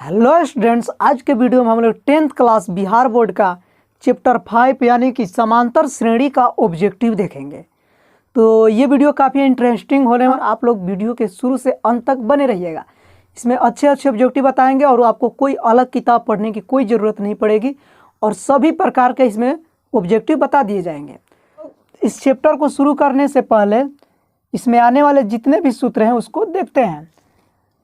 Hello students, आज के video में हम लोग 10th क्लास बिहार बोर्ड का चैप्टर 5 यानी कि समांतर श्रेणी का ऑब्जेक्टिव देखेंगे। तो ये वीडियो काफ़ी इंटरेस्टिंग होने और आप लोग वीडियो के शुरू से अंत तक बने रहिएगा। इसमें अच्छे अच्छे ऑब्जेक्टिव बताएंगे और आपको कोई अलग किताब पढ़ने की कोई ज़रूरत नहीं पड़ेगी और सभी प्रकार के इसमें ऑब्जेक्टिव बता दिए जाएंगे। इस चैप्टर को शुरू करने से पहले इसमें आने वाले जितने भी सूत्र हैं उसको देखते हैं।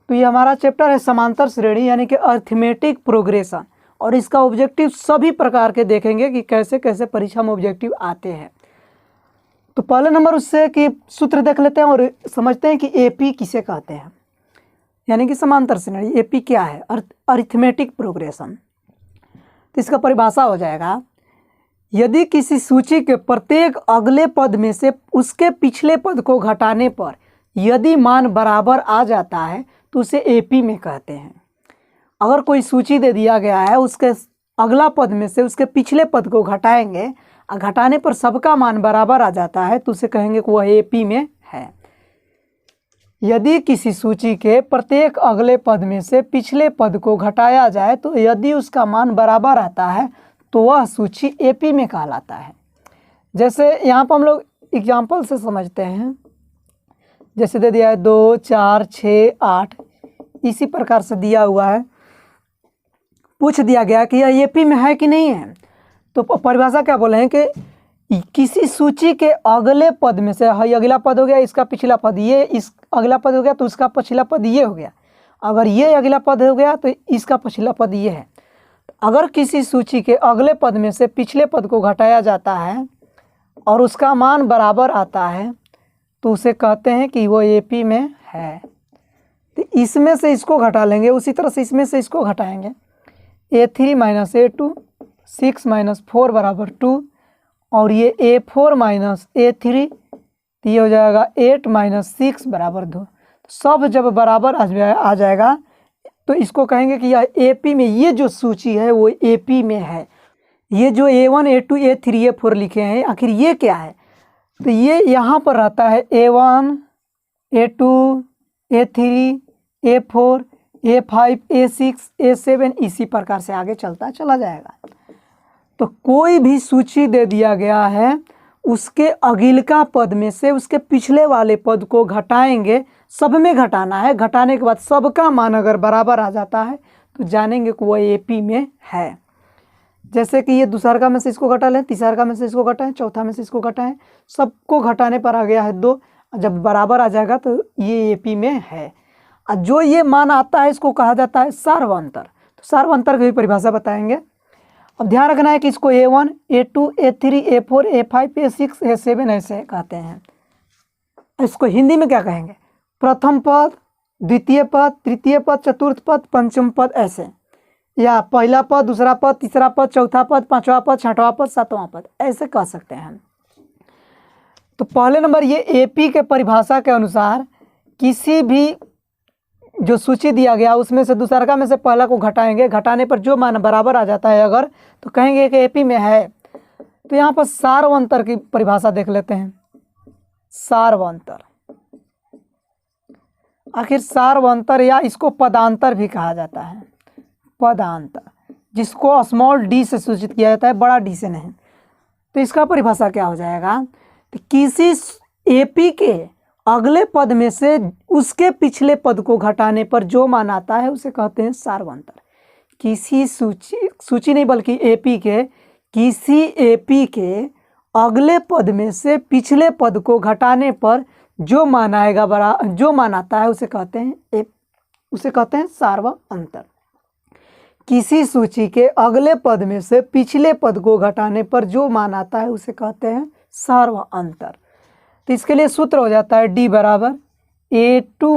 तो ये हमारा चैप्टर है समांतर श्रेणी यानी कि अर्थमेटिक प्रोग्रेशन, और इसका ऑब्जेक्टिव सभी प्रकार के देखेंगे कि कैसे कैसे परीक्षा में ऑब्जेक्टिव आते हैं। तो पहले नंबर उससे कि सूत्र देख लेते हैं और समझते हैं कि एपी किसे कहते हैं, यानी कि समांतर श्रेणी। एपी क्या है? Arithmetic progression. तो इसका परिभाषा हो जाएगा, यदि किसी सूची के प्रत्येक अगले पद में से उसके पिछले पद को घटाने पर यदि मान बराबर आ जाता है तो उसे एपी में कहते हैं। अगर कोई सूची दे दिया गया है, उसके अगला पद में से उसके पिछले पद को घटाएंगे और घटाने पर सबका मान बराबर आ जाता है तो उसे कहेंगे कि वह एपी में है। यदि किसी सूची के प्रत्येक अगले पद में से पिछले पद को घटाया जाए तो यदि उसका मान बराबर आता है तो वह सूची एपी में कहलाता है। जैसे यहाँ पर हम लोग एग्जाम्पल से समझते हैं। जैसे दे दिया है 2, 4, 6, 8, इसी प्रकार से दिया हुआ है। पूछ दिया गया कि यह एपी में है कि नहीं है, तो परिभाषा क्या बोले हैं कि किसी सूची के अगले पद में से, ये अगला पद हो गया, इसका पिछला पद ये, इस अगला पद हो गया तो उसका पिछला पद ये हो गया। अगर ये अगला पद हो गया तो इसका पिछला पद ये है। अगर किसी सूची के अगले पद में से पिछले पद को घटाया जाता है और उसका मान बराबर आता है तो उसे कहते हैं कि वो एपी में है। तो इसमें से इसको घटा लेंगे, उसी तरह से इसमें से इसको घटाएंगे। A3 - A2, 6 - 4 = 2, और ये A4 - A3, तो ये हो जाएगा 8 - 6 = 2। सब जब बराबर आ जाएगा तो इसको कहेंगे कि यह एपी में, ये जो सूची है वो एपी में है। ये जो A1, A2, A3, A4 लिखे हैं, आखिर ये क्या है? तो ये यहाँ पर रहता है A1, A2, A3, A4, A5, A6, A7, इसी प्रकार से आगे चलता चला जाएगा। तो कोई भी सूची दे दिया गया है, उसके अगिलका पद में से उसके पिछले वाले पद को घटाएंगे, सब में घटाना है। घटाने के बाद सबका मान अगर बराबर आ जाता है तो जानेंगे कि वह एपी में है। जैसे कि ये दूसरा में से इसको घटा लें, तीसरा में से इसको घटाएं, चौथा में से इसको घटाएं, सबको घटाने पर आ गया है 2। जब बराबर आ जाएगा तो ये एपी में है। और जो ये मान आता है इसको कहा जाता है सार्वंतर। तो सार्वंतर की भी परिभाषा बताएंगे। अब ध्यान रखना है कि इसको A1, A2, A3, A4, A5, A6, A7 ऐसे कहते हैं। इसको हिंदी में क्या कहेंगे? प्रथम पद, द्वितीय पद, तृतीय पद, चतुर्थ पद, पंचम पद, ऐसे, या पहला पद, दूसरा पद, तीसरा पद, चौथा पद, पांचवा पद, छठवां पद, सातवां पद, ऐसे कह सकते हैं। तो पहले नंबर ये एपी के परिभाषा के अनुसार किसी भी जो सूची दिया गया उसमें से दूसरा में से पहला को घटाएंगे, घटाने पर जो मान बराबर आ जाता है अगर, तो कहेंगे कि एपी में है। तो यहाँ पर सार्वंतर की परिभाषा देख लेते हैं। सार्वंतर, आखिर सार्वंतर या इसको पदांतर भी कहा जाता है। पदांतर, जिसको स्मॉल डी से सूचित किया जाता है, बड़ा डी से नहीं। तो इसका परिभाषा क्या हो जाएगा? तो किसी एपी के अगले पद में से उसके पिछले पद को घटाने पर जो मान आता है उसे कहते हैं सार्वंतर। किसी सूची नहीं बल्कि एपी के, किसी एपी के अगले पद में से पिछले पद को घटाने पर जो मान आएगा जो मान आता है उसे कहते हैं सार्वंतर। किसी सूची के अगले पद में से पिछले पद को घटाने पर जो मान आता है उसे कहते हैं सार्वंतर। तो इसके लिए सूत्र हो जाता है D = A2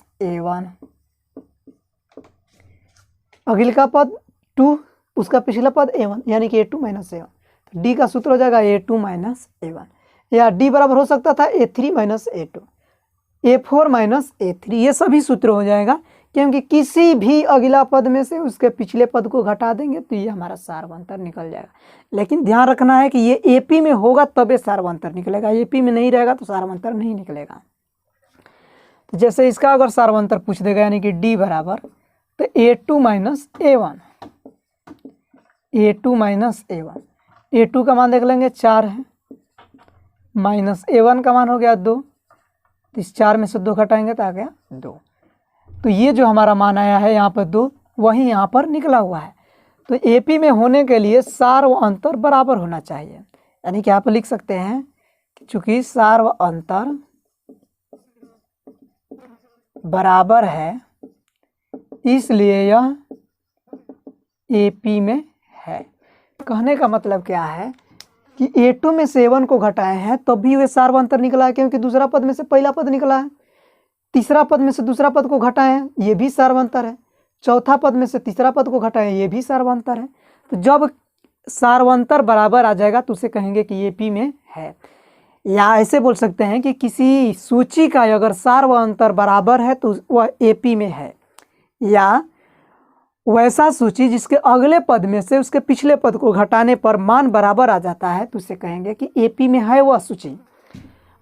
- A1। अगिलका पद 2, उसका पिछला पद A1, यानी कि A2 - A1। तो D का सूत्र हो जाएगा A2 - A1, या D बराबर हो सकता था A3 - A2, A4 - A3। ये सभी सूत्र हो जाएगा, क्योंकि किसी भी अगला पद में से उसके पिछले पद को घटा देंगे तो ये हमारा सार्वंतर निकल जाएगा। लेकिन ध्यान रखना है कि ये एपी में होगा तबे सार्वंतर निकलेगा, एपी में नहीं रहेगा तो सार्वंतर नहीं निकलेगा। तो जैसे इसका अगर सार्वंतर पूछ देगा, यानी कि D = तो A2 minus A1, A2 minus A1, A2 का मान देख लेंगे 4 है, माइनस A1 का मान हो गया 2, तो इस 4 में से 2 घटाएंगे तो आ गया 2। तो ये जो हमारा मान आया है यहाँ पर 2, वही यहाँ पर निकला हुआ है। तो AP में होने के लिए सार व अंतर बराबर होना चाहिए, यानी कि यहाँ पर लिख सकते हैं कि चूंकि सार व अंतर बराबर है इसलिए यह AP में है। कहने का मतलब क्या है कि A2 में से A1 को घटाए हैं तब भी वे सार व अंतर निकला है, क्योंकि दूसरा पद में से पहला पद निकला है, तीसरा पद में से दूसरा पद को घटाए हैं, ये भी सार व अंतर है, चौथा पद में से तीसरा पद को घटाए ये भी सार व अंतर है। तो जब सार व अंतर बराबर आ जाएगा तो उसे कहेंगे कि AP में है। या ऐसे बोल सकते हैं कि किसी सूची का अगर सार व अंतर बराबर है तो वह AP में है, या वैसा सूची जिसके अगले पद में से उसके पिछले पद को घटाने पर मान बराबर आ जाता है तो उसे कहेंगे कि AP में है वह सूची।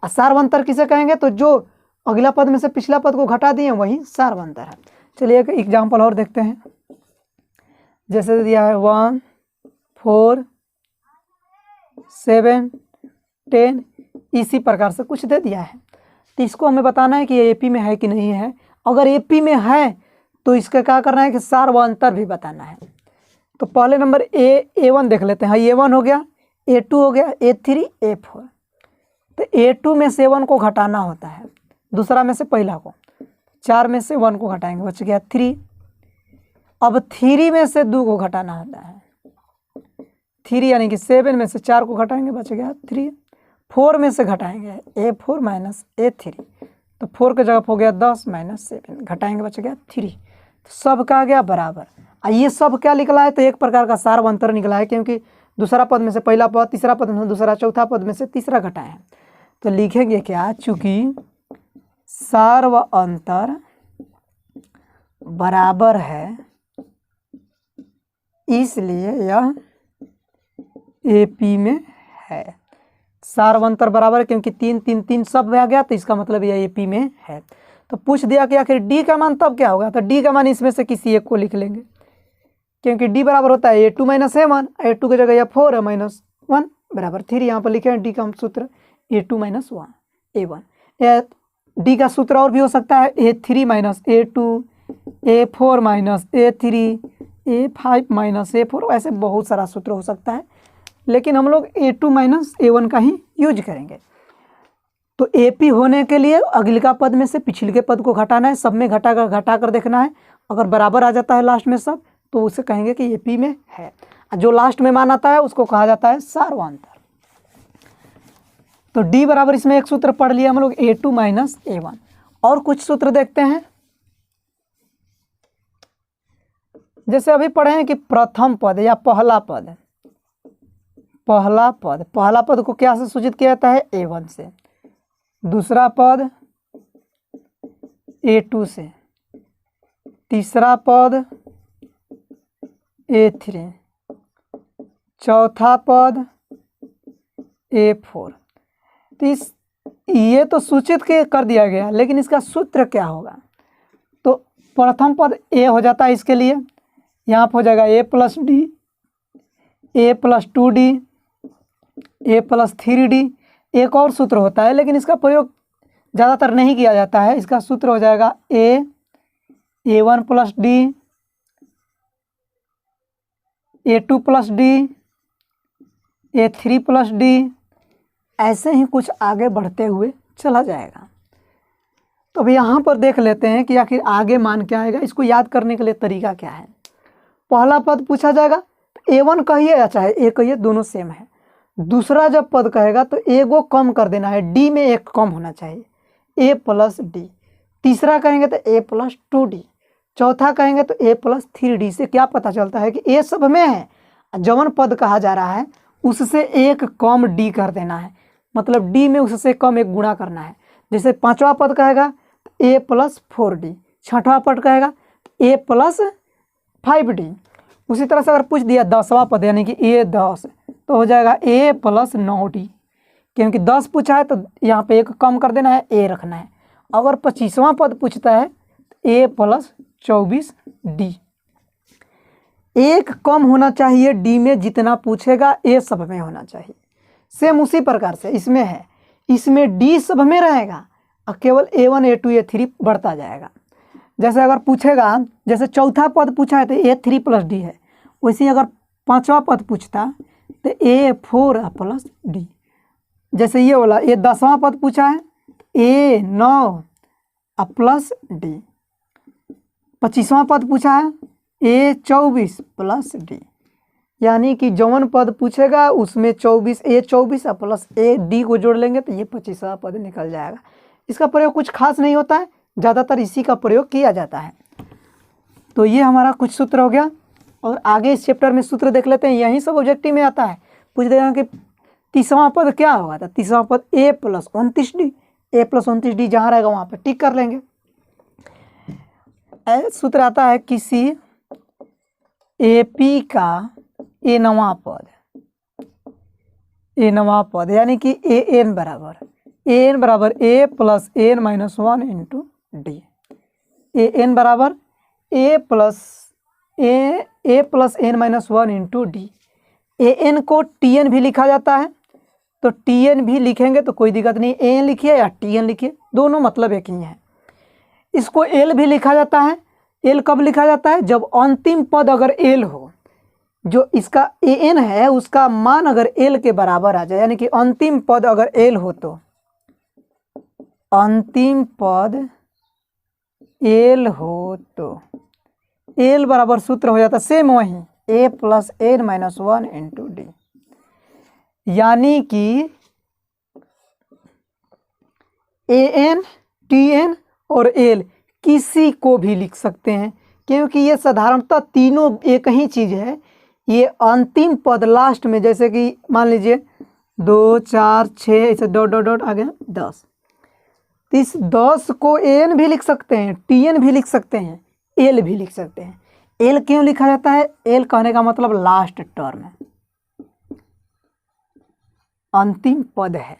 सार व अंतर किसे कहेंगे, तो जो अगला पद में से पिछला पद को घटा दिए वही सार व अंतर है। चलिए एक एग्जाम्पल और देखते हैं। जैसे दिया है 1, 4, 7, 10, इसी प्रकार से कुछ दे दिया है। तो इसको हमें बताना है कि ये AP में है कि नहीं है। अगर AP में है तो इसका क्या करना है कि सार व अंतर भी बताना है। तो पहले नंबर A1 देख लेते हैं। A1 हो गया, A2 हो गया, A3, A4। तो A2 में से 1 को घटाना होता है, दूसरा में से पहला को, 4 में से 1 को घटाएंगे बच गया 3। अब 3 में से 2 को घटाना होता है, 3 यानी कि 7 में से 4 को घटाएंगे बच गया 3। 4 में से घटाएंगे A4 माइनस A3, तो 4 की जगह हो गया 10 माइनस 7, घटाएंगे बच गया 3। तो सब का आ गया बराबर। ये सब क्या निकला है, तो एक प्रकार का सार व अंतर निकला है, क्योंकि दूसरा पद में से पहला पद, तीसरा पद में से दूसरा, चौथा पद में से तीसरा घटाए हैं। तो लिखेंगे क्या, चूंकि सार व अंतर बराबर है इसलिए यह AP में है। सार व अंतर बराबर है क्योंकि 3, 3, 3 सब आ गया, तो इसका मतलब यह AP में है। तो पूछ दिया कि आखिर D का मान तब क्या होगा, तो D का मान इसमें से किसी एक को लिख लेंगे, क्योंकि D बराबर होता है A2 माइनस A1, A2 की जगह यह 4 है माइनस 1 बराबर 3। यहाँ पर लिखे हैं D का सूत्र A2 माइनस A1। D का सूत्र और भी हो सकता है A3 minus A2, A4 minus A3, A5 minus A4, ऐसे बहुत सारा सूत्र हो सकता है, लेकिन हम लोग A2 माइनस A1 का ही यूज करेंगे। तो AP होने के लिए अगले का पद में से पिछले के पद को घटाना है, सब में घटा कर देखना है। अगर बराबर आ जाता है लास्ट में सब, तो उसे कहेंगे कि AP में है। जो लास्ट में मान आता है उसको कहा जाता है सार व अंतर। तो D बराबर इसमें एक सूत्र पढ़ लिया हम लोग A2 माइनस A1। और कुछ सूत्र देखते हैं। जैसे अभी पढ़े हैं कि प्रथम पद या पहला पद, पहला पद को क्या से सूचित किया जाता है, A1 से, दूसरा पद A2 से, तीसरा पद A3, चौथा पद A4। तो ये तो सूचित के कर दिया गया, लेकिन इसका सूत्र क्या होगा, तो प्रथम पद A हो जाता है, इसके लिए यहाँ पर हो जाएगा A plus D, A plus 2D, A plus 3D। एक और सूत्र होता है लेकिन इसका प्रयोग ज़्यादातर नहीं किया जाता है। इसका सूत्र हो जाएगा A1 plus D, A2 plus D, A3 plus D, ऐसे ही कुछ आगे बढ़ते हुए चला जाएगा। तो अब यहाँ पर देख लेते हैं कि आखिर आगे मान क्या आएगा। इसको याद करने के लिए तरीका क्या है। पहला पद पूछा जाएगा तो A1 कहिए या चाहे A कहिए, दोनों सेम है। दूसरा जब पद कहेगा तो A को कम कर देना है, D में एक कम होना चाहिए, A प्लस D। तीसरा कहेंगे तो A प्लस 2D। चौथा कहेंगे तो A प्लस 3D। से क्या पता चलता है कि A सब में है, जवन पद कहा जा रहा है उससे एक कम D कर देना है, मतलब D में उससे कम एक गुणा करना है। जैसे पांचवा पद कहेगा तो A प्लस 4D, छठवां पद कहेगा तो A प्लस 5D। उसी तरह से अगर पूछ दिया 10वां पद यानी कि A10, तो हो जाएगा A प्लस 9D, क्योंकि 10 पूछा है तो यहाँ पे एक कम कर देना है, A रखना है। अगर 25वां पद पूछता है तो A प्लस 24D। एक कम होना चाहिए डी में, जितना पूछेगा ए सब में होना चाहिए। सेम उसी प्रकार से इसमें है, इसमें डी सब में रहेगा और केवल A1 A2 A3 बढ़ता जाएगा। जैसे अगर पूछेगा, जैसे चौथा पद पूछा है तो A3 + D है, वैसे ही अगर पांचवा पद पूछता तो A4 + D। जैसे ये वाला ये 10वां पद पूछा है A9 + D। 25वां पद पूछा है A24 + D। यानी कि जौन पद पूछेगा उसमें A24 + AD को जोड़ लेंगे तो ये 25वां पद निकल जाएगा। इसका प्रयोग कुछ खास नहीं होता है, ज़्यादातर इसी का प्रयोग किया जाता है। तो ये हमारा कुछ सूत्र हो गया, और आगे इस चैप्टर में सूत्र देख लेते हैं। यही सब ऑब्जेक्टिव में आता है। पूछ देगा कि 30वां पद क्या होगा, तो 30वां पद A + 29D। A + 29D जहाँ रहेगा वहाँ पर टिक कर लेंगे। सूत्र आता है किसी AP का Nवां पद, यानी कि AN बराबर A + N - 1 × D। AN बराबर A + N - 1 × D। AN को TN भी लिखा जाता है, तो TN भी लिखेंगे तो कोई दिक्कत नहीं, AN लिखिए या TN लिखिए, दोनों मतलब एक ही है। इसको L भी लिखा जाता है। L कब लिखा जाता है, जब अंतिम पद अगर L हो, जो इसका AN है उसका मान अगर L के बराबर आ जाए, यानी कि अंतिम पद अगर L हो तो अंतिम पद L हो तो L बराबर सूत्र हो जाता सेम वही A + N - 1 × D। यानी कि AN, TN और L किसी को भी लिख सकते हैं, क्योंकि ये साधारणतः तीनों एक ही चीज़ है। ये अंतिम पद लास्ट में, जैसे कि मान लीजिए 2 4 6 ऐसे डॉट आ गया 10, तो इस 10 को AN भी लिख सकते हैं, TN भी लिख सकते हैं, L भी लिख सकते हैं। L क्यों लिखा जाता है, L कहने का मतलब लास्ट टर्म है, अंतिम पद है।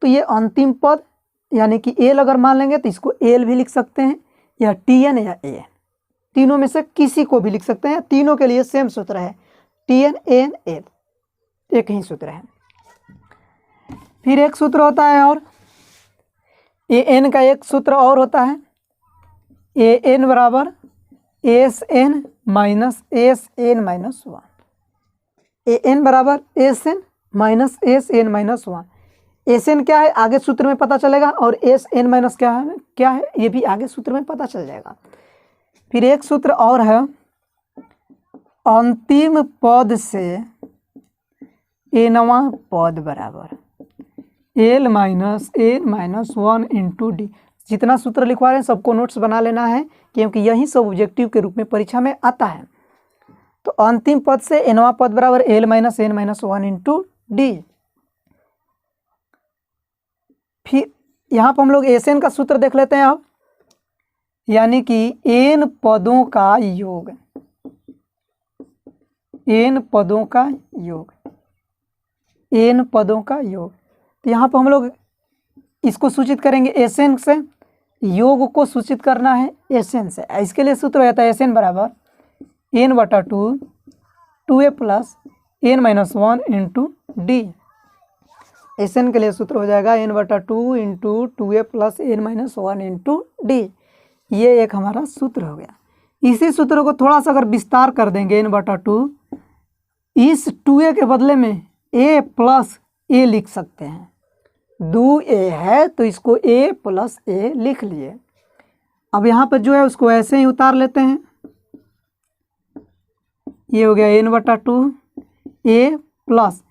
तो ये अंतिम पद यानी कि L अगर मान लेंगे तो इसको L भी लिख सकते हैं, या TN या AN, तीनों में से किसी को भी लिख सकते हैं। तीनों के लिए सेम सूत्र है, TN AN L, एक ही सूत्र है। फिर एक सूत्र होता है और AN का एक सूत्र और होता है, AN बराबर SN - SN - 1। AN बराबर SN - SN - 1। SN क्या है आगे सूत्र में पता चलेगा, और SN - क्या है ये भी आगे सूत्र में पता चल जाएगा। फिर एक सूत्र और है, अंतिम पद से Nवां पद बराबर L - N - 1 × D। जितना सूत्र लिखवा रहे हैं सबको नोट्स बना लेना है, क्योंकि यही सब ऑब्जेक्टिव के रूप में परीक्षा में आता है। तो अंतिम पद से Nवां पद बराबर L - N - 1 × D। फिर यहाँ पर हम लोग SN का सूत्र देख लेते हैं अब, यानी कि N पदों का योग, N पदों का योग, N पदों का योग। तो यहाँ पर हम लोग इसको सूचित करेंगे SN से, योग को सूचित करना है SN से। इसके लिए सूत्र रहता है SN बराबर N/2 2A + N - 1 × D। SN के लिए सूत्र हो जाएगा N/2 × 2A + N - 1 × D। ये एक हमारा सूत्र हो गया। इसी सूत्र को थोड़ा सा अगर विस्तार कर देंगे, N/2 इस 2A के बदले में A + A लिख सकते हैं। 2A है तो इसको A + A लिख लिए। अब यहाँ पर जो है उसको ऐसे ही उतार लेते हैं, ये हो गया N/2 A प्लस,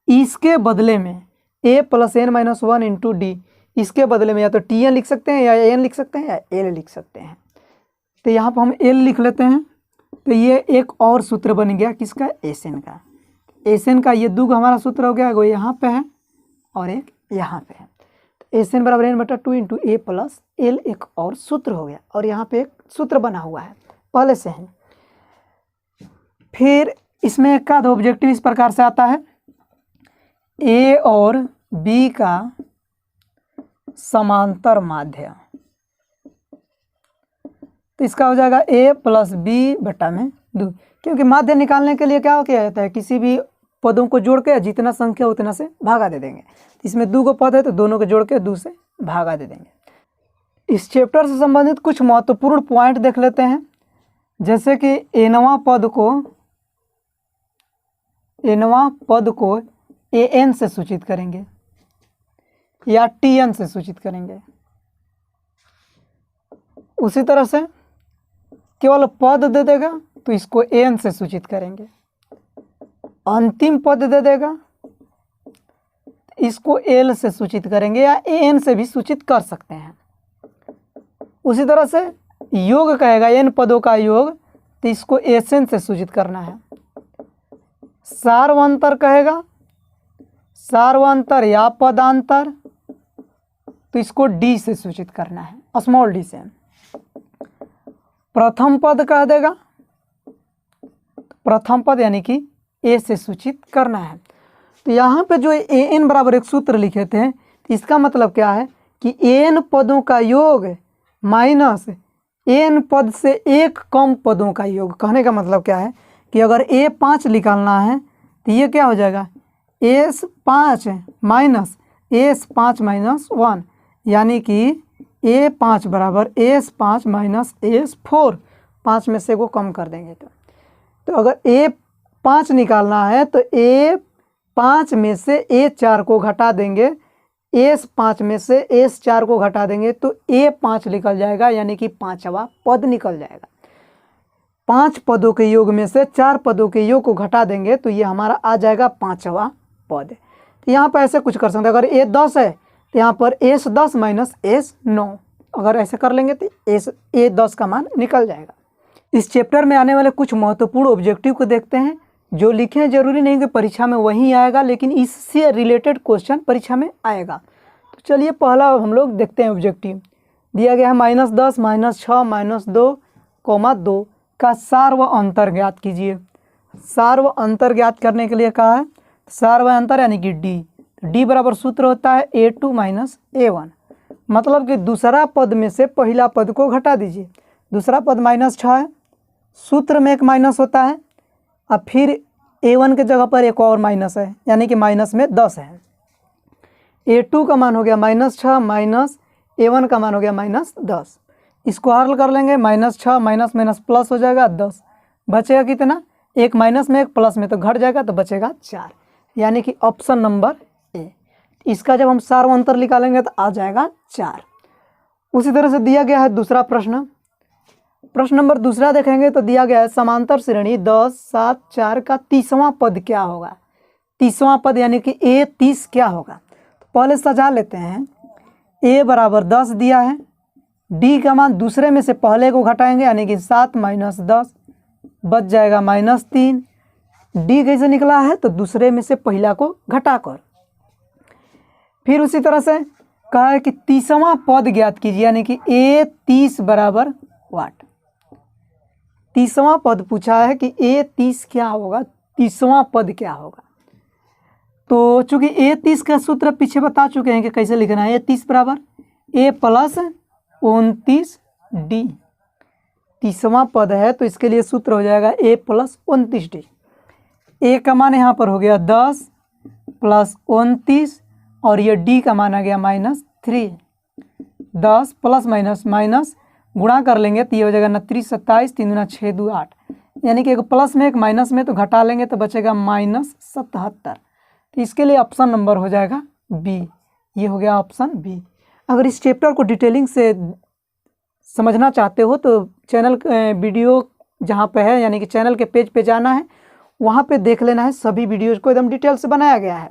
इसके बदले में A + N - 1 × D, इसके बदले में या तो TN लिख सकते हैं, या N लिख सकते हैं, या L लिख सकते हैं। तो यहाँ पर हम L लिख लेते हैं। तो ये एक और सूत्र बन गया किसका, SN का। SN का ये दो हमारा सूत्र हो गया, वो यहाँ पे है और एक यहाँ पे है। तो SN बराबर N/2 × A + L एक और सूत्र हो गया, और यहाँ पे एक सूत्र बना हुआ है पहले से ही। फिर इसमें एक का ऑब्जेक्टिव इस प्रकार से आता है, A और B का समांतर माध्य। तो इसका हो जाएगा a प्लस बी बटा में 2, क्योंकि माध्य निकालने के लिए क्या किया जाता है, किसी भी पदों को जोड़ के जितना संख्या उतना से भागा दे देंगे। इसमें 2 को पद है तो दोनों को जोड़ के 2 से भागा दे देंगे। इस चैप्टर से संबंधित कुछ महत्वपूर्ण पॉइंट देख लेते हैं, जैसे कि एनवां पद को an से सूचित करेंगे या tn से सूचित करेंगे। उसी तरह से केवल पद दे देगा तो इसको an से सूचित करेंगे। अंतिम पद दे देगा इसको l से सूचित करेंगे या an से भी सूचित कर सकते हैं। उसी तरह से योग कहेगा n पदों का योग तो इसको Sn से सूचित करना है। सार्वंतर कहेगा, सार्वंतर या पदांतर, तो इसको d से सूचित करना है, स्मॉल d से। प्रथम पद कह देगा, प्रथम पद यानी कि a से सूचित करना है। तो यहाँ पे जो an बराबर एक सूत्र लिखे थे, इसका मतलब क्या है कि n पदों का योग माइनस n पद से एक कम पदों का योग। कहने का मतलब क्या है कि अगर a5 निकालना है तो ये क्या हो जाएगा, s5 माइनस s5 माइनस 1, यानी कि a5 बराबर s5 माइनस s4, 5 में से को कम कर देंगे तो अगर a5 निकालना है तो a5 में से a4 को घटा देंगे, s5 में से s4 को घटा देंगे तो a5 निकल जाएगा, यानी कि 5वां पद निकल जाएगा। 5 पदों के योग में से 4 पदों के योग को घटा देंगे तो ये हमारा आ जाएगा 5वां पद। तो यहाँ पर ऐसे कुछ कर सकते हैं, अगर a10 है तो यहाँ पर s10 माइनस s9, अगर ऐसे कर लेंगे तो a10 का मान निकल जाएगा। इस चैप्टर में आने वाले कुछ महत्वपूर्ण ऑब्जेक्टिव को देखते हैं। जो लिखे हैं जरूरी नहीं कि परीक्षा में वही आएगा, लेकिन इससे रिलेटेड क्वेश्चन परीक्षा में आएगा। तो चलिए पहला हम लोग देखते हैं ऑब्जेक्टिव। दिया गया है -10 -6 -2, 2 का सार्व अंतर ज्ञात कीजिए। सार्व अंतर ज्ञात करने के लिए कहा है सार्व अंतर यानी कि d बराबर सूत्र होता है a2 माइनस a1, मतलब कि दूसरा पद में से पहला पद को घटा दीजिए। दूसरा पद -6 है, सूत्र में एक माइनस होता है, अब फिर a1 के जगह पर एक और माइनस है, यानी कि माइनस में 10 है। a2 का मान हो गया -6 माइनस a1 का मान हो गया -10। इसको हल कर लेंगे, -6 माइनस माइनस प्लस हो जाएगा 10, बचेगा कितना, एक माइनस में एक प्लस में तो घट जाएगा तो बचेगा 4, यानी कि ऑप्शन नंबर ए। इसका जब हम सार्व अंतर निकालेंगे तो आ जाएगा 4। उसी तरह से दिया गया है दूसरा प्रश्न। प्रश्न नंबर दूसरा देखेंगे तो दिया गया है समांतर श्रेणी 10 7 4 का 30वां पद क्या होगा। 30वां पद यानी कि a30 क्या होगा, तो पहले सजा लेते हैं। a बराबर 10 दिया है, d का मान दूसरे में से पहले को घटाएंगे, यानी कि 7 माइनस 10 बच जाएगा -3। d कैसे निकला है तो दूसरे में से पहला को घटाकर। फिर उसी तरह से कहा है कि 30वां पद ज्ञात कीजिए, यानी कि a30 बराबर वाट। 30वां पद पूछा है कि a30 क्या होगा, 30वां पद क्या होगा। तो चूंकि a30 का सूत्र पीछे बता चुके हैं कि कैसे लिखना है। a30 बराबर a प्लस 29d। 30वां पद है तो इसके लिए सूत्र हो जाएगा a प्लस 29d। a का मान यहाँ पर हो गया 10 प्लस 29 और ये d का मान आ गया -3। 10 प्लस माइनस माइनस गुणा कर लेंगे तो ये हो जाएगा 29 27 3 दूना 6 2 8, यानी कि एक प्लस में एक माइनस में तो घटा लेंगे तो बचेगा -77। तो इसके लिए ऑप्शन नंबर हो जाएगा बी। ये हो गया ऑप्शन बी। अगर इस चैप्टर को डिटेलिंग से समझना चाहते हो तो चैनल वीडियो जहाँ पे है, यानी कि चैनल के पेज पे जाना है, वहाँ पे देख लेना है। सभी वीडियोज़ को एकदम डिटेल से बनाया गया है,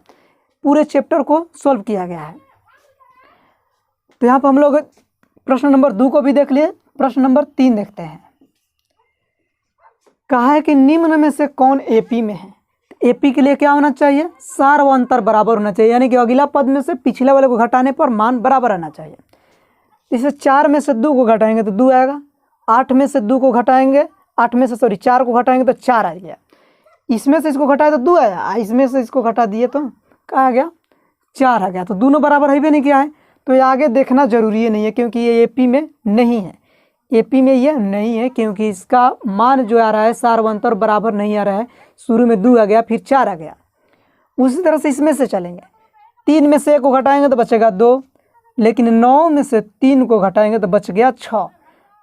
पूरे चैप्टर को सॉल्व किया गया है। तो यहाँ पर हम लोग प्रश्न नंबर 2 को भी देख लिए। प्रश्न नंबर 3 देखते हैं। कहा है कि निम्न में से कौन एपी में है। एपी के लिए क्या होना चाहिए, सार्व अंतर बराबर होना चाहिए, यानी कि अगला पद में से पिछले वाले को घटाने पर मान बराबर आना चाहिए। इसे 4 में से 2 को घटाएंगे तो 2 आएगा, 8 में से 2 को घटाएंगे 8 में से 4 को घटाएंगे तो 4 आ गया। इसमें से इसको घटाए तो 2 आया, इसमें से इसको घटा दिए तो क्या आ गया 4 आ गया। तो दोनों बराबर है भी नहीं किया है, तो ये आगे देखना जरूरी नहीं है क्योंकि ये एपी में नहीं है। एपी में ये नहीं है, क्योंकि इसका मान जो आ रहा है सार्वंतर बराबर नहीं आ रहा है। शुरू में 2 आ गया, फिर 4 आ गया। उसी तरह से इसमें से चलेंगे, 3 में से 1 को घटाएंगे तो बचेगा 2, लेकिन 9 में से 3 को घटाएंगे तो बच गया 6।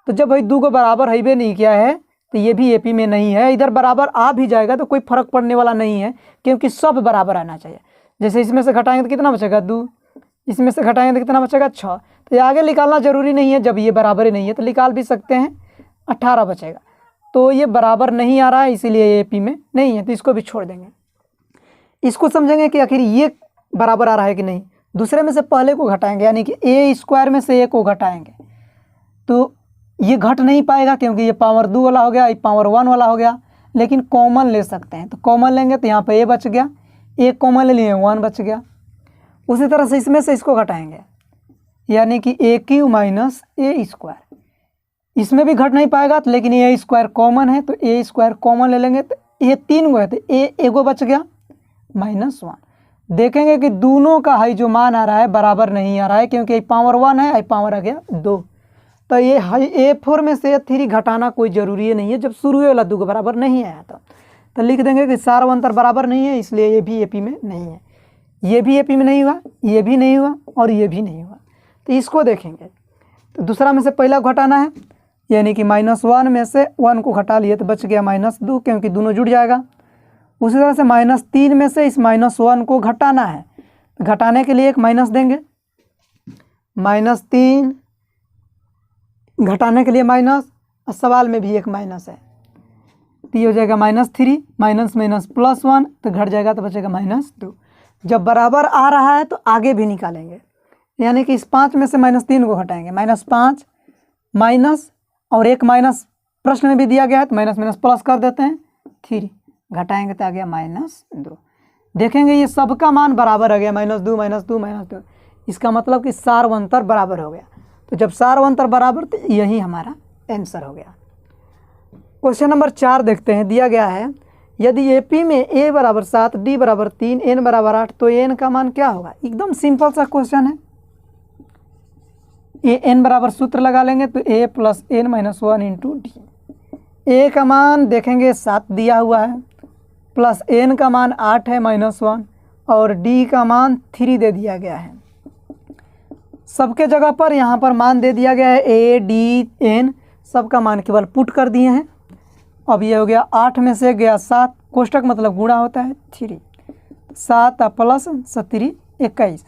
तो जब भाई 2 को बराबर है भी नहीं किया है तो ये भी एपी में नहीं है। इधर बराबर आ भी जाएगा तो कोई फर्क पड़ने वाला नहीं है, क्योंकि सब बराबर आना चाहिए। जैसे इसमें से घटाएंगे तो कितना बचेगा 2, इसमें से घटाएंगे तो कितना बचेगा 6। तो ये आगे निकालना जरूरी नहीं है, जब ये बराबर ही नहीं है तो निकाल भी सकते हैं, 18 बचेगा। तो ये बराबर नहीं आ रहा है, इसीलिए ये एपी में नहीं है, तो इसको भी छोड़ देंगे। इसको समझेंगे कि आखिर ये बराबर आ रहा है कि नहीं। दूसरे में से पहले को घटाएंगे, यानी कि ए स्क्वायर में से ए को घटाएंगे तो ये घट नहीं पाएगा, क्योंकि ये पावर 2 वाला हो गया, ये पावर 1 वाला हो गया। लेकिन कॉमन ले सकते हैं, तो कॉमन लेंगे तो यहाँ पे ए बच गया, एक कॉमन ले लिए 1 बच गया। उसी तरह से इसमें से इसको घटाएंगे, यानी कि ए क्यू माइनस ए स्क्वायर, इसमें भी घट नहीं पाएगा, तो लेकिन ए स्क्वायर कॉमन है तो ए स्क्वायर कॉमन ले लेंगे, तो ये 3 गो है तो एगो बच गया -1। देखेंगे कि दोनों का हाई जो मान आ रहा है बराबर नहीं आ रहा है, क्योंकि पावर 1 है, आई पावर आ गया 2। तो ये हाई A4 में से 3 घटाना कोई ज़रूरी नहीं है, जब शुरू वाला 2 बराबर नहीं आया तो लिख देंगे कि सार्वंतर बराबर नहीं है, इसलिए ये भी एपी में नहीं है। ये भी एपी में नहीं हुआ, ये भी नहीं हुआ और ये भी नहीं हुआ। तो इसको देखेंगे तो दूसरा में से पहला घटाना है, यानी कि -1 में से 1 को घटा लिए तो बच गया -2, क्योंकि दोनों जुड़ जाएगा। उसी तरह से -3 में से इस -1 को घटाना है, तो घटाने के लिए एक माइनस देंगे, -3 घटाने के लिए माइनस, और सवाल में भी एक माइनस है, तो ये हो जाएगा -3 माइनस माइनस +1, तो घट जाएगा तो बचेगा -2। जब बराबर आ रहा है तो आगे भी निकालेंगे, यानी कि इस 5 में से -3 को घटाएंगे, -5 माइनस और एक माइनस प्रश्न में भी दिया गया है, तो माइनस माइनस प्लस कर देते हैं, 3 घटाएंगे तो आ गया -2। देखेंगे ये सबका मान बराबर आ गया, -2 -2 -2, इसका मतलब कि सार्वंतर बराबर हो गया। तो जब सार्वंतर बराबर तो यही हमारा आंसर हो गया। क्वेश्चन नंबर 4 देखते हैं। दिया गया है यदि एपी में a बराबर 7, d बराबर 3, n बराबर 8 तो n का मान क्या होगा। एकदम सिंपल सा क्वेश्चन है। n बराबर सूत्र लगा लेंगे तो a + n - 1 × d। a का मान देखेंगे 7 दिया हुआ है, प्लस n का मान 8 है -1, और d का मान 3 दे दिया गया है। सबके जगह पर यहाँ पर मान दे दिया गया है a, d, n, सबका मान केवल पुट कर दिए हैं। अब ये हो गया 8 में से गया 7, कोष्टक मतलब गुणा होता है 3, 7 + 7 21,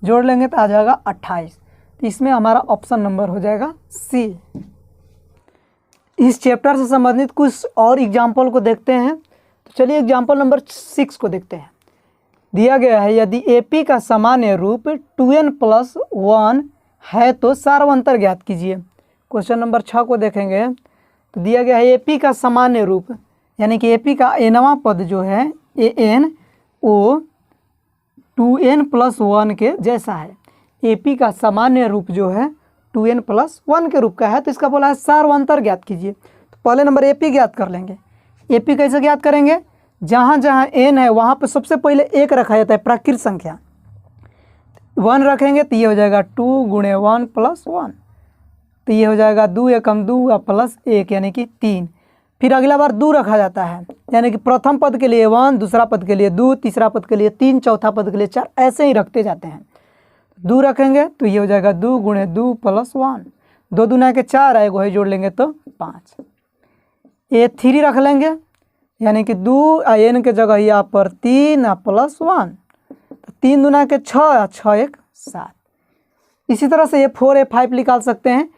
जोड़ लेंगे तो आ जाएगा 28। तो इसमें हमारा ऑप्शन नंबर हो जाएगा सी। इस चैप्टर से संबंधित कुछ और एग्जाम्पल को देखते हैं। तो चलिए एग्जाम्पल नंबर 6 को देखते हैं। दिया गया है यदि एपी का सामान्य रूप 2n + 1 है तो सार्वंतर ज्ञात कीजिए। क्वेश्चन नंबर 6 को देखेंगे तो दिया गया है एपी का सामान्य रूप, यानी कि एपी का nवां पद जो है an वो 2n + 1 के जैसा है। एपी का सामान्य रूप जो है 2n + 1 के रूप का है, तो इसका बोला है सार्वंतर ज्ञात कीजिए। तो पहले नंबर एपी ज्ञात कर लेंगे। एपी कैसे ज्ञात करेंगे, जहाँ जहाँ n है वहाँ पर सबसे पहले 1 रखा जाता है, प्राकृत संख्या 1 रखेंगे तो ये हो जाएगा 2 × 1 + 1, तो ये हो जाएगा 2 एकम 2 + 1 यानी कि 3। फिर अगला बार 2 रखा जाता है, यानी कि प्रथम पद के लिए 1, दूसरा पद के लिए 2, तीसरा पद के लिए 3, चौथा पद के लिए 4, ऐसे ही रखते जाते हैं। 2 रखेंगे तो ये हो जाएगा 2 × 2 + 1, 2 दूना के 4 आएगा, वही जोड़ लेंगे तो 5। ये 3 रख लेंगे, यानी कि 2 n के जगह यहाँ पर 3 + 1, तो 3 दूना के 6, 6 1 7। इसी तरह से ये 4 या 5 निकाल सकते हैं।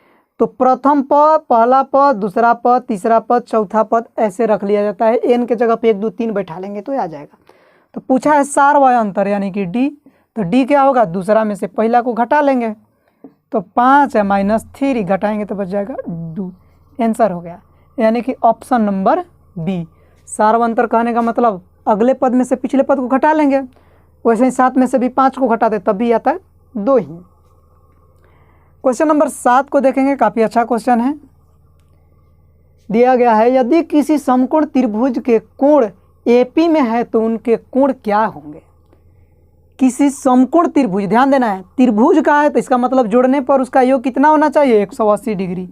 तो प्रथम पद, पहला पद, दूसरा पद, तीसरा पद, चौथा पद ऐसे रख लिया जाता है। n के जगह पे 1 2 3 बैठा लेंगे तो आ जाएगा। तो पूछा है सार्वंतर यानी कि d, तो d क्या होगा, दूसरा में से पहला को घटा लेंगे तो 5 है -3, घटाएंगे तो बच जाएगा 2। आंसर हो गया, यानी कि ऑप्शन नंबर बी। सार्वंतर कहने का मतलब अगले पद में से पिछले पद को घटा लेंगे, वैसे ही 7 में से भी 5 को घटाते तब भी आता है 2 ही। क्वेश्चन नंबर 7 को देखेंगे, काफ़ी अच्छा क्वेश्चन है। दिया गया है यदि किसी समकोण त्रिभुज के कोण एपी में है तो उनके कोण क्या होंगे। किसी समकोण त्रिभुज, ध्यान देना है त्रिभुज का है तो इसका मतलब जोड़ने पर उसका योग कितना होना चाहिए, 180 डिग्री।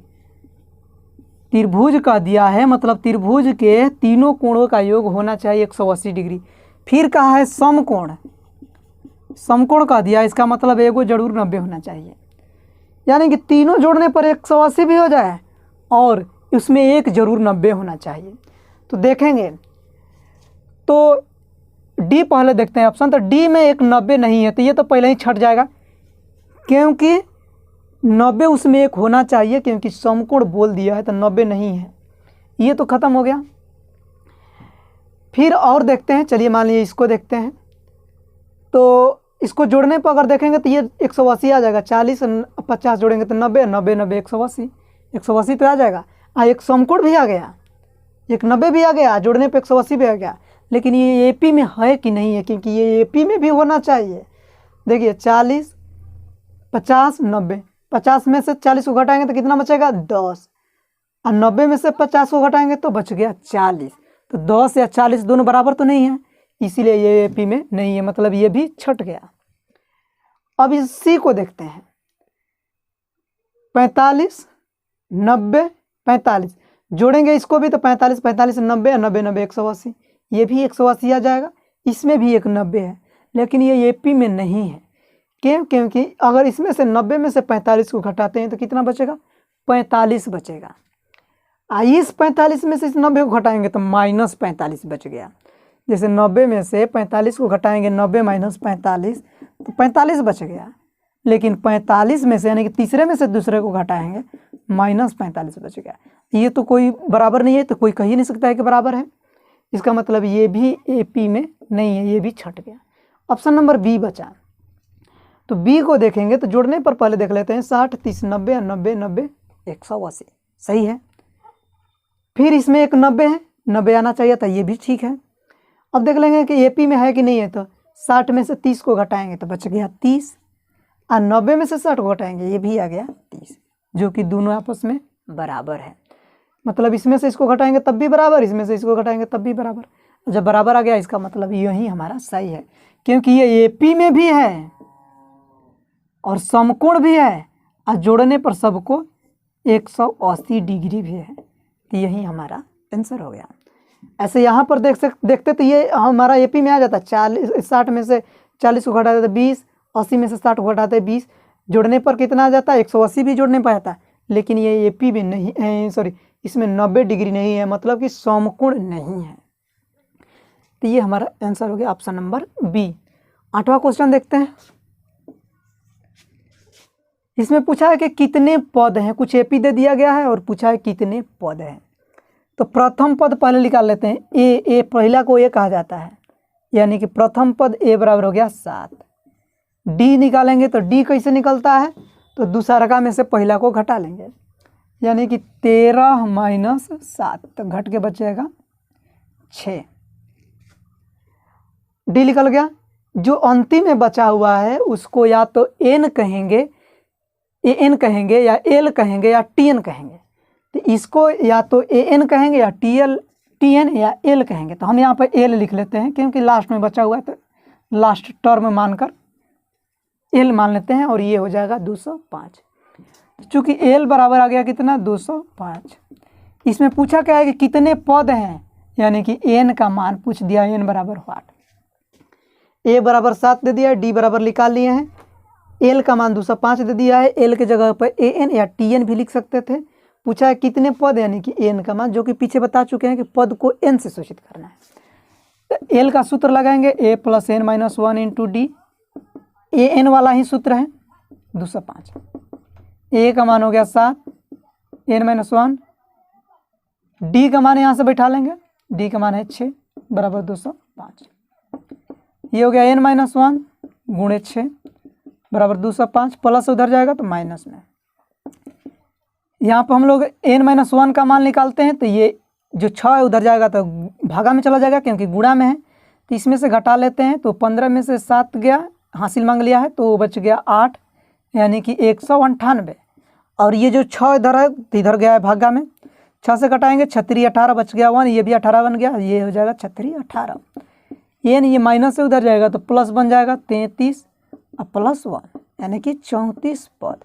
त्रिभुज का दिया है, मतलब त्रिभुज के तीनों कोणों का योग होना चाहिए 180 डिग्री। फिर कहा है समकोण, समकोण का दिया, इसका मतलब एगो जरूर 90 होना चाहिए, यानी कि तीनों जोड़ने पर 180 भी हो जाए और उसमें एक जरूर 90 होना चाहिए। तो देखेंगे तो डी पहले देखते हैं ऑप्शन। तो डी में एक 90 नहीं है, तो ये तो पहले ही छट जाएगा, क्योंकि 90 उसमें एक होना चाहिए, क्योंकि समकोण बोल दिया है, तो 90 नहीं है, ये तो ख़त्म हो गया। फिर और देखते हैं, चलिए मान लीजिए इसको देखते हैं, तो इसको जोड़ने पर अगर देखेंगे तो ये 180 आ जाएगा, 40 50 जोड़ेंगे तो 90, 90 90 180, 180 तो आ जाएगा। एक समकोण भी आ गया, एक 90 भी आ गया, जोड़ने पे 180 भी आ गया। लेकिन ये एपी में है कि नहीं है, क्योंकि ये एपी में भी होना चाहिए। देखिए 40 50 90, 50 में से 40 को घटाएंगे तो कितना बचेगा 10, और 90 में से 50 को घटाएंगे तो बच गया 40। तो 10 या 40 दोनों बराबर तो नहीं है, इसीलिए ये एपी में नहीं है, मतलब ये भी छट गया। अब इस सी को देखते हैं, 45 90 45 जोड़ेंगे इसको भी तो 45 45 90 90 90 180, ये भी 180 आ जाएगा, इसमें भी एक 90 है, लेकिन ये एपी में नहीं है। क्यों? क्योंकि अगर इसमें से 90 में से 45 को घटाते हैं तो कितना बचेगा 45 बचेगा। इस 45 में से इस 90 को घटाएंगे तो -45 बच गया। जैसे 90 में से 45 को घटाएंगे, 90 - 45 तो 45 बच गया, लेकिन 45 में से यानी कि तीसरे में से दूसरे को घटाएंगे -45 बच गया। ये तो कोई बराबर नहीं है, तो कोई कह ही नहीं सकता है कि बराबर है, इसका मतलब ये भी एपी में नहीं है, ये भी छट गया। ऑप्शन नंबर बी बचा। तो बी को देखेंगे तो जोड़ने पर पहले देख लेते हैं, 60 30 90 90 90 180 सही है। फिर इसमें एक 90 है, 90 आना चाहिए था, ये भी ठीक है। अब देख लेंगे कि एपी में है कि नहीं है, तो 60 में से 30 को घटाएंगे तो बच गया 30, और 90 में से 60 को घटाएंगे, ये भी आ गया 30, जो कि दोनों आपस में बराबर है। मतलब इसमें से इसको घटाएंगे तब भी बराबर, इसमें से इसको घटाएंगे तब भी बराबर। जब बराबर आ गया इसका मतलब यही हमारा सही है, क्योंकि ये एपी में भी है और समकोण भी है, और जोड़ने पर सबको 180 डिग्री भी है, तो यही हमारा आंसर हो गया। ऐसे यहाँ पर देखते तो ये हमारा एपी में आ जाता, 60 में से 40 को घटाते तो 20, 80 में से 60 को घटाते 20, जोड़ने पर कितना आ जाता है 180 भी जोड़ने पर आता है, लेकिन ये एपी में नहीं, सॉरी इसमें 90 डिग्री नहीं है, मतलब कि समकोण नहीं है। तो ये हमारा आंसर हो गया ऑप्शन नंबर बी। 8वां क्वेश्चन देखते हैं। इसमें पूछा है कि कितने पद हैं, कुछ एपी दे दिया गया है और पूछा है कितने पद हैं। तो प्रथम पद पहले निकाल लेते हैं, ए पहला को ए कहा जाता है, यानी कि प्रथम पद ए बराबर हो गया 7। डी निकालेंगे तो डी कैसे निकलता है, तो दूसरा में से पहला को घटा लेंगे, यानी कि 13 - 7 तो घट के बचेगा 6। डी निकल गया। जो अंतिम में बचा हुआ है उसको या तो एन कहेंगे, एन कहेंगे, या एल कहेंगे, या टीएन कहेंगे। तो इसको या तो एन कहेंगे, या टीएन या एल कहेंगे। तो हम यहाँ पर एल लिख लेते हैं, क्योंकि लास्ट में बचा हुआ है, तो लास्ट टर्म मानकर एल मान लेते हैं, और ये हो जाएगा 205। चूँकि एल बराबर आ गया कितना 205। इसमें पूछा क्या है कि कितने पद हैं, यानी कि एन का मान पूछ दिया, एन बराबर 8, ए बराबर 7 दे दिया है, डी बराबर निकाल लिए हैं, एल का मान 205 दे दिया है, एल के जगह पर ए एन या टी एन भी लिख सकते थे। पूछा है कितने पद, यानी कि एन का मान, जो कि पीछे बता चुके हैं कि पद को एन से सूचित करना है। तो एल का सूत्र लगाएंगे, ए + n - 1 × डी, ए एन वाला ही सूत्र है 205। ए का मान हो गया 7, n - 1, डी का मान यहाँ से बैठा लेंगे, डी का मान है 6 बराबर 205। ये हो गया n - 1 × 6 बराबर 205, प्लस उधर जाएगा तो माइनस में। यहाँ पर हम लोग n - 1 का मान निकालते हैं, तो ये जो 6 है उधर जाएगा तो भागा में चला जाएगा, क्योंकि गुणा में है। तो इसमें से घटा लेते हैं, तो 15 में से 7 गया, हासिल मांग लिया है, तो बच गया 8, यानी कि 198। और ये जो 6 इधर है तो इधर गया है भागा में, 6 से घटाएंगे 36 18 बच गया 1, ये भी 18 बन गया, ये हो जाएगा 36 18। ये माइनस से उधर जाएगा तो प्लस बन जाएगा 33 और +1, यानी कि 34 पद।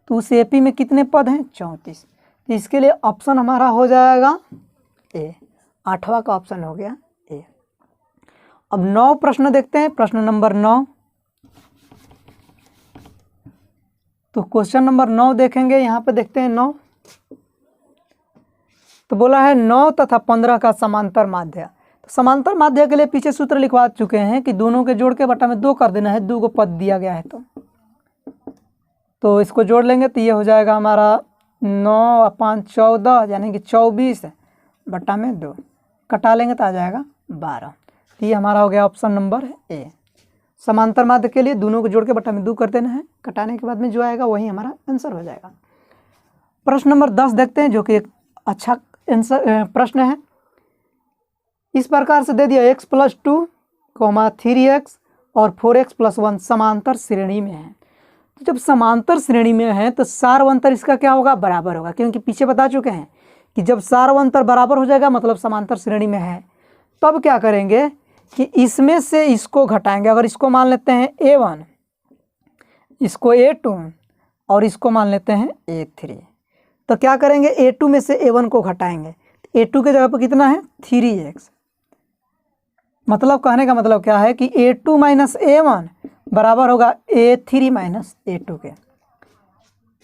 तो उस एपी में कितने पद हैं 34। तो इसके लिए ऑप्शन हमारा हो जाएगा ए, 8वां का ऑप्शन हो गया ए। अब 9 प्रश्न देखते हैं, प्रश्न नंबर 9। तो क्वेश्चन नंबर 9 देखेंगे, यहाँ पे देखते हैं 9। तो बोला है 9 तथा 15 का समांतर माध्य। तो समांतर माध्य के लिए पीछे सूत्र लिखवा चुके हैं कि दोनों के जोड़ के बटा में 2 कर देना है, 2 को पद दिया गया है। तो इसको जोड़ लेंगे तो ये हो जाएगा हमारा 9 और 5 14, यानी कि 24 बटा में 2, कटा लेंगे तो आ जाएगा 12। तो ये हमारा हो गया ऑप्शन नंबर ए। समांतर माध्य के लिए दोनों को जोड़ के बटा में 2 कर देना है, कटाने के बाद में जो आएगा वही हमारा आंसर हो जाएगा। प्रश्न नंबर 10 देखते हैं, जो कि एक अच्छा आंसर प्रश्न है। इस प्रकार से दे दिया x + 2, 3x और 4x + 1 समांतर श्रेणी में है। तो जब समांतर श्रेणी में है तो सार व अंतर इसका क्या होगा, बराबर होगा, क्योंकि पीछे बता चुके हैं कि जब सार व अंतर बराबर हो जाएगा मतलब समांतर श्रेणी में है। तब क्या करेंगे कि इसमें से इसको घटाएंगे। अगर इसको मान लेते हैं a1, इसको a2 और इसको मान लेते हैं a3, तो क्या करेंगे a2 में से a1 को घटाएंगे। a2 के जगह पर कितना है 3x। मतलब कहने का मतलब क्या है कि a2 - a1 बराबर होगा a3 - a2 के।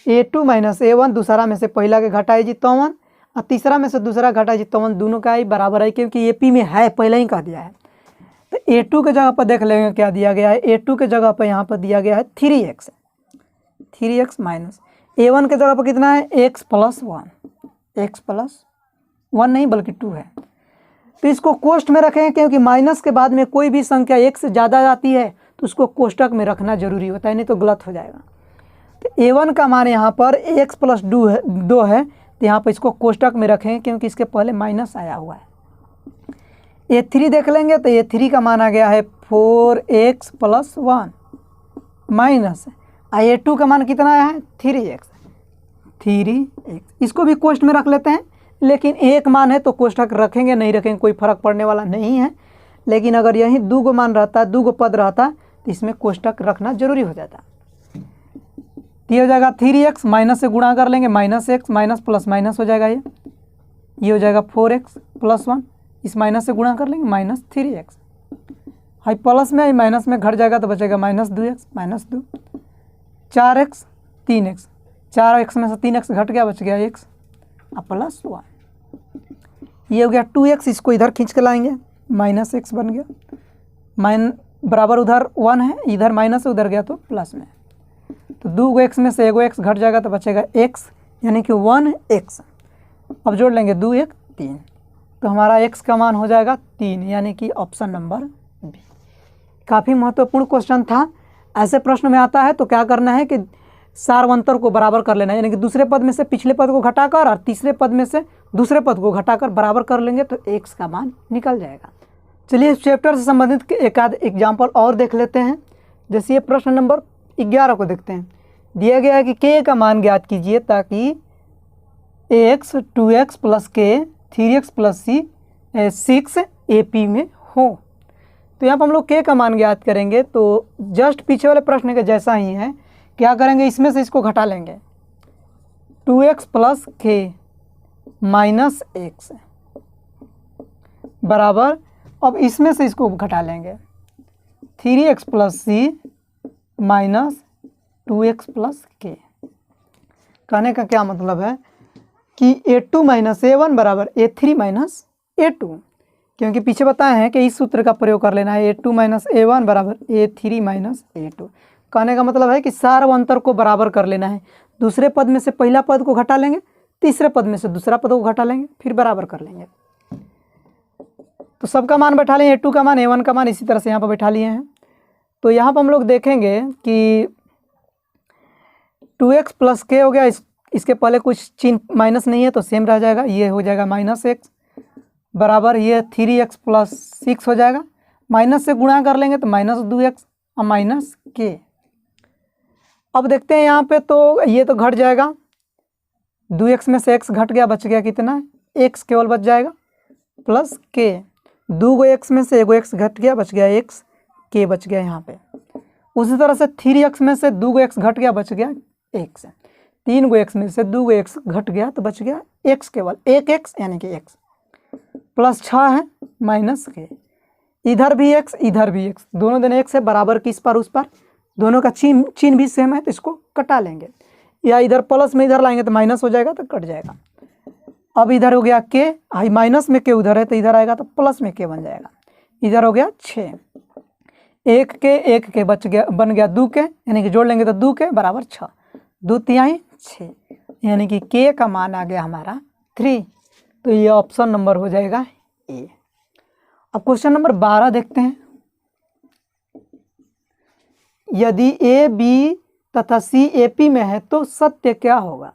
a2 - a1 दूसरा में से पहला के घटाई जितवन और तीसरा में से दूसरा घटाई जितवन, दोनों का ही बराबर है, क्योंकि AP में है, पहले ही कह दिया है। तो a2 के जगह पर देख लेंगे क्या दिया गया है। a2 के जगह पर यहाँ पर दिया गया है 3x माइनस a1 के जगह पर कितना है x + 1, x + 1 नहीं बल्कि 2 है। तो इसको कोष्ठ में रखें, क्योंकि माइनस के बाद में कोई भी संख्या 1 से ज़्यादा जाती है तो उसको कोष्ठक में रखना जरूरी होता है, नहीं तो गलत हो जाएगा। तो a1 का मान यहाँ पर x + 2 है, तो यहाँ पर इसको कोष्ठक में रखें, क्योंकि इसके पहले माइनस आया हुआ है। a3 देख लेंगे तो a3 का मान आ गया है 4x + 1 माइनस a2 का मान कितना आया है 3x। इसको भी कोष्ठ में रख लेते हैं, लेकिन एक मान है तो कोष्ठक रखेंगे नहीं रखेंगे कोई फर्क पड़ने वाला नहीं है। लेकिन अगर यहीं 2 गो मान रहता, 2 गो पद रहता तो इसमें कोष्ठक रखना जरूरी हो जाता। ये हो जाएगा 3x, माइनस से गुणा कर लेंगे, -x माइनस प्लस माइनस हो जाएगा। ये हो जाएगा 4x + 1, इस माइनस से गुणा कर लेंगे -3x। हाई प्लस में माइनस में घट जाएगा तो बचेगा -2x -2, 4x 3x, 4x में से 3x घट गया, बच गया x + 1। ये हो गया 2x, इसको इधर खींच के लाएंगे, -x बन गया, बराबर उधर 1 है, इधर माइनस है, उधर गया तो प्लस में। तो 2 x में से 1 x घट जाएगा तो बचेगा x, यानी कि 1x। अब जोड़ लेंगे 2 1 3, तो हमारा x का मान हो जाएगा 3, यानी कि ऑप्शन नंबर बी। काफ़ी महत्वपूर्ण क्वेश्चन था। ऐसे प्रश्न में आता है तो क्या करना है कि सार व अंतर को बराबर कर लेना है, यानी कि दूसरे पद में से पिछले पद को घटाकर और तीसरे पद में से दूसरे पद को घटाकर बराबर कर लेंगे तो x का मान निकल जाएगा। चलिए इस चैप्टर से संबंधित एक आध एग्जाम्पल और देख लेते हैं। जैसे ये प्रश्न नंबर 11 को देखते हैं। दिया गया है कि k का मान ज्ञात कीजिए ताकि ax 2x + k 3x + c 6 AP में हो। तो यहाँ पर हम लोग k का मान ज्ञात करेंगे, तो जस्ट पीछे वाले प्रश्न के जैसा ही है। क्या करेंगे, इसमें से इसको घटा लेंगे, 2x + k -x बराबर, अब इसमें से इसको घटा लेंगे 3x + c -2x + k। कहने का क्या मतलब है कि a2 - a1 बराबर a3 - a2, क्योंकि पीछे बताए हैं कि इस सूत्र का प्रयोग कर लेना है, a2 - a1 बराबर a3 - a2। कहने का मतलब है कि सार व अंतर को बराबर कर लेना है। दूसरे पद में से पहला पद को घटा लेंगे, तीसरे पद में से दूसरा पद को घटा लेंगे, फिर बराबर कर लेंगे। तो सबका मान बैठा लें, a2 का मान a1 का मान इसी तरह से यहाँ पर बैठा लिए हैं। तो यहाँ पर हम लोग देखेंगे कि 2x + k हो गया, इसके पहले कुछ चिन्ह माइनस नहीं है तो सेम रह जाएगा, ये हो जाएगा -x बराबर ये 3x + 6 हो जाएगा, माइनस से गुणा कर लेंगे तो -2x और -k। अब देखते हैं यहाँ पे, तो ये तो घट जाएगा, 2x में से x घट गया, बच गया कितना, x केवल बच जाएगा प्लस k। 2 x में से 1 x घट गया, बच गया x, k बच गया यहाँ पे। उसी तरह से 3x में से 2 x घट गया, बच गया x। 3 गो एक्स में से 2 गो एक्स घट गया तो बच गया एक्स, केवल एक एक्स यानी कि एक्स, प्लस 6 है माइनस के, इधर भी एक्स इधर भी एक्स, दोनों दिन एक्स है, बराबर किस पर उस पर, दोनों का चिन्ह भी सेम है तो इसको कटा लेंगे, या इधर प्लस में इधर लाएंगे तो माइनस हो जाएगा तो कट जाएगा। अब इधर हो गया के, माइनस में के उधर है तो इधर आएगा तो प्लस में के बन जाएगा, इधर हो गया 6, एक के बच गया, बन गया 2 के, यानी कि जोड़ लेंगे तो 2 के बराबर 6, 2 तिहाई 6, यानी कि के का मान आ गया हमारा 3। तो ये ऑप्शन नंबर हो जाएगा ए। अब क्वेश्चन नंबर 12 देखते हैं। यदि ए बी तथा सी ए पी में है तो सत्य क्या होगा।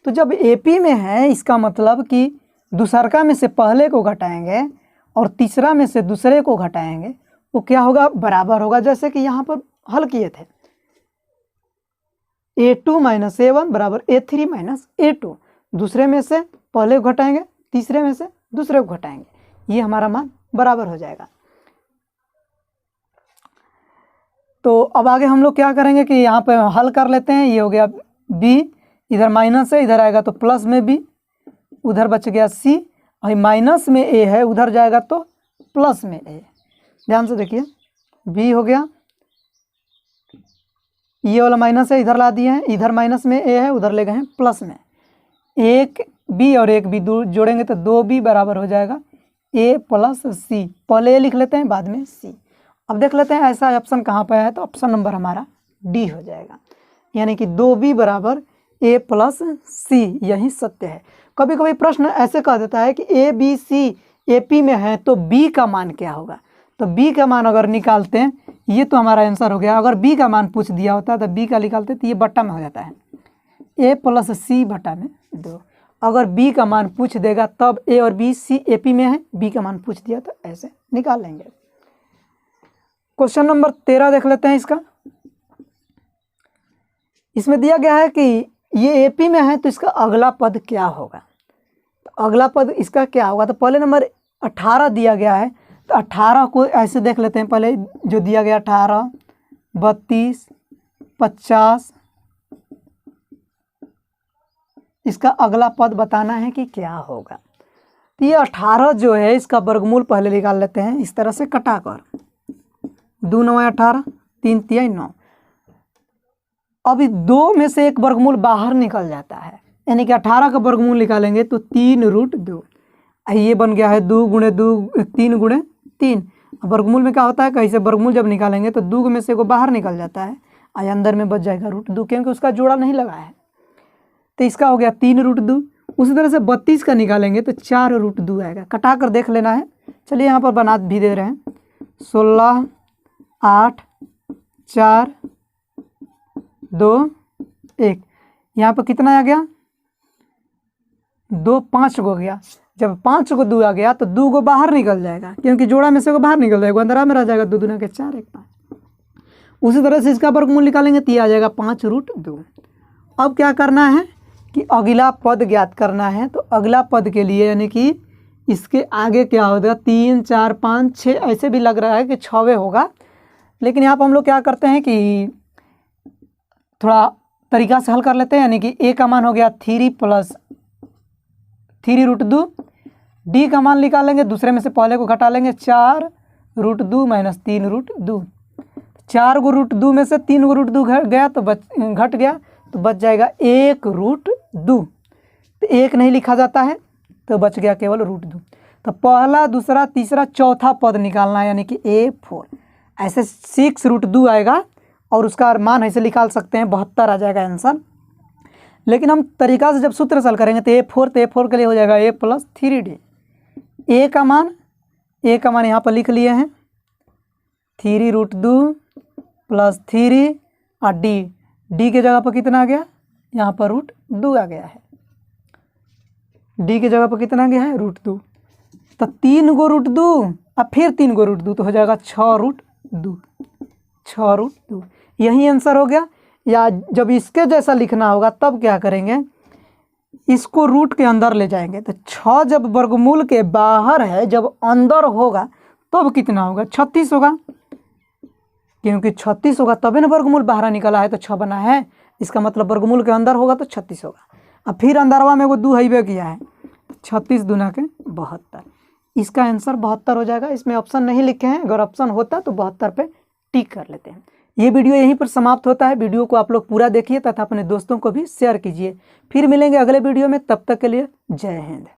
तो जब ए पी में है इसका मतलब कि दूसरका में से पहले को घटाएंगे और तीसरा में से दूसरे को घटाएंगे, वो क्या होगा, बराबर होगा। जैसे कि यहाँ पर हल किए थे, A2 माइनस A1 बराबर A3 माइनस A2, दूसरे में से पहले को घटाएंगे, तीसरे में से दूसरे को घटाएंगे, ये हमारा मान बराबर हो जाएगा। तो अब आगे हम लोग क्या करेंगे कि यहाँ पे हल कर लेते हैं। ये हो गया B, इधर माइनस है, इधर आएगा तो प्लस में B, उधर बच गया C, और माइनस में A है, उधर जाएगा तो प्लस में A। ध्यान से देखिए, B हो गया, ये वाला माइनस है इधर ला दिए हैं, इधर माइनस में A है, उधर ले गए हैं प्लस में। एक B और एक B जोड़ेंगे तो 2B बराबर हो जाएगा A प्लस C, पहले A लिख लेते हैं बाद में C। अब देख लेते हैं ऐसा ऑप्शन कहाँ पर है, तो ऑप्शन नंबर हमारा D हो जाएगा, यानी कि 2B बराबर A प्लस C, यही सत्य है। कभी कभी प्रश्न ऐसे कह देता है कि A B C A P में है तो B का मान क्या होगा। तो B का मान अगर निकालते हैं, ये तो हमारा आंसर हो गया। अगर B का मान पूछ दिया होता तो B का निकालते तो ये बट्टा में हो जाता है, A प्लस C बट्टा में 2। अगर B का मान पूछ देगा तब A और B C A P में है, B का मान पूछ दिया तो ऐसे निकाल लेंगे। क्वेश्चन नंबर 13 देख लेते हैं इसका। इसमें दिया गया है कि ये AP में है तो इसका अगला पद क्या होगा। तो अगला पद इसका क्या होगा, तो पहले नंबर 18 दिया गया है, तो 18 को ऐसे देख लेते हैं। पहले जो दिया गया 18, 32, 50, इसका अगला पद बताना है कि क्या होगा। तो ये 18 जो है इसका वर्गमूल पहले निकाल लेते हैं, इस तरह से कटा कर, 2 9 18, 3 3 9। अभी 2 में से एक वर्गमूल बाहर निकल जाता है, यानी कि 18 का वर्गमूल निकालेंगे तो 3√2, ये बन गया है 2 गुणे 2 3 गुणे 3। वर्गमूल में क्या होता है, कैसे वर्गमूल जब निकालेंगे तो 2 में से को बाहर निकल जाता है और अंदर में बच जाएगा √2, क्योंकि उसका जोड़ा नहीं लगा है। तो इसका हो गया 3√2। उसी तरह से 32 का निकालेंगे तो 4√2 आएगा। कटा कर देख लेना है, चलिए यहाँ पर बना भी दे रहे हैं। 16 8 4 2 1, यहाँ पर कितना आ गया, 2 5 को गया। जब 5 को 2 आ गया तो 2 को बाहर निकल जाएगा, क्योंकि जोड़ा में से को बाहर निकल जाएगा, अंदर में रह जाएगा 2 दूना के 4 1 5। उसी तरह से इसका वर्गमूल निकालेंगे तो ये आ जाएगा 5√2। अब क्या करना है कि अगला पद ज्ञात करना है। तो अगला पद के लिए यानी कि इसके आगे क्या होगा, 3 4 5 6, ऐसे भी लग रहा है कि 6वें होगा, लेकिन यहाँ पर हम लोग क्या करते हैं कि थोड़ा तरीका से हल कर लेते हैं। यानी कि A का मान हो गया 3 प्लस 3√2, D का मान निकालेंगे, दूसरे में से पहले को घटा लेंगे, 4√2 माइनस 3√2। 4 को √2 में से 3 को √2 गया तो घट गया तो बच जाएगा 1√2। तो 1 नहीं लिखा जाता है तो बच गया केवल √2। तो पहला दूसरा तीसरा चौथा पद निकालना है, यानी कि A4। ऐसे 6√2 आएगा और उसका मान ऐसे निकाल सकते हैं, 72 आ जाएगा आंसर। लेकिन हम तरीका से जब सूत्र से हल करेंगे तो A4 के लिए हो जाएगा A प्लस 3D। A का मान यहाँ पर लिख लिए हैं 3√2 प्लस 3 और D के जगह पर कितना आ गया, यहाँ पर √2 आ गया है। D के जगह पर कितना आ गया है, √2। तो 3 को √2 और फिर 3 को √2 तो हो जाएगा 6√2। यही आंसर हो गया। या जब इसके जैसा लिखना होगा तब क्या करेंगे, इसको रूट के अंदर ले जाएंगे। तो 6 जब वर्गमूल के बाहर है, जब अंदर होगा तब कितना होगा, 36 होगा, क्योंकि 36 होगा तभी ना वर्गमूल बाहर निकला है तो 6 बना है। इसका मतलब वर्गमूल के अंदर होगा तो 36 होगा। अब फिर अंदरवा में वो 2 हईबे किया है, 36 दूना के 72, इसका आंसर 72 हो जाएगा। इसमें ऑप्शन नहीं लिखे हैं, अगर ऑप्शन होता तो 72 पे टिक कर लेते हैं। ये वीडियो यहीं पर समाप्त होता है। वीडियो को आप लोग पूरा देखिए तथा अपने दोस्तों को भी शेयर कीजिए। फिर मिलेंगे अगले वीडियो में, तब तक के लिए जय हिंद।